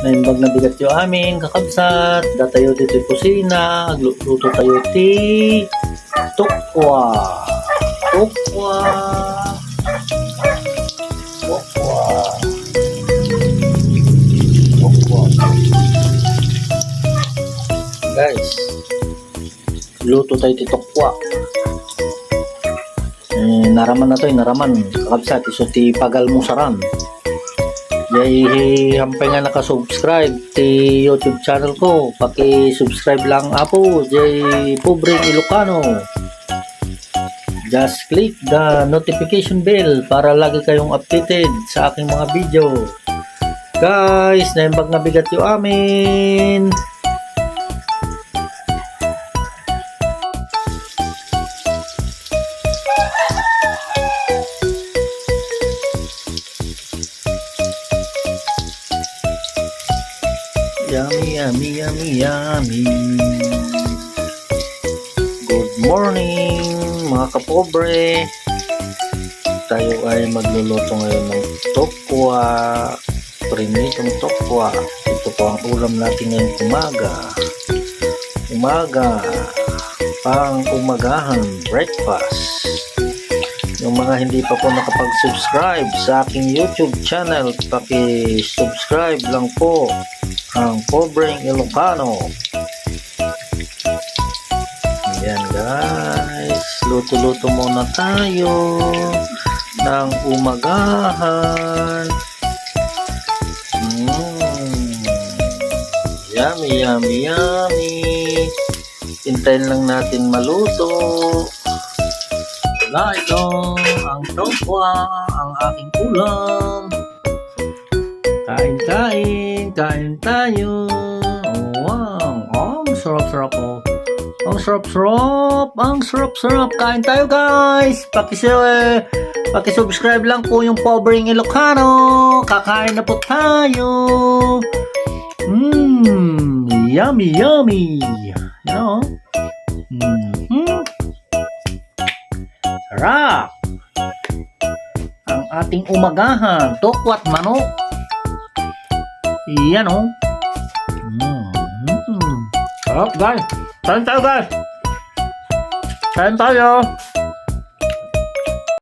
Naimbag na bigat yung amin, kakabsat. Datayo dito yung kusina. Luto tayo ti tokwa. Tokwa. Tokwa. Tokwa. Guys, luto tayo ti tokwa. Naraman na to, naraman. Kakabsat, iso ti pagalmusaran. Jay hampay nga nakasubscribe ti YouTube channel ko. Paki-subscribe lang apo. Jay Pobreng Ilocano. Just click the notification bell para lagi kayong updated sa aking mga video. Guys, naimbag na bigat yung amin. Yummy, yummy, yummy, yummy. Good morning, mga kapobre. Tayo ay magluluto ngayon ng tokwa. Prinitong tokwa. Ito po ang ulam natin ngayong umaga. Pang umagahan, breakfast. Yung mga hindi pa po nakapag-subscribe sa aking YouTube channel, paki-subscribe lang po ang Pobreng Ilocano. Ayan guys, luto-luto muna tayo ng umagahan. Yummy, yummy, yummy. Hintayin lang natin maluto. Wala, ito ang tokwa, ang aking ulam. Kain tayo. Oh, wow. Oh, ang sarap-sarap po. Ang sarap-sarap. Kain tayo guys. Paki-subscribe lang po yung Pobreng Ilocano. Kakain na po tayo. Yummy, yummy. You know? Sarap. Ang ating umagahan, tokwat manok. Iyan o. Sarap guys. Kain tayo guys. Kain tayo.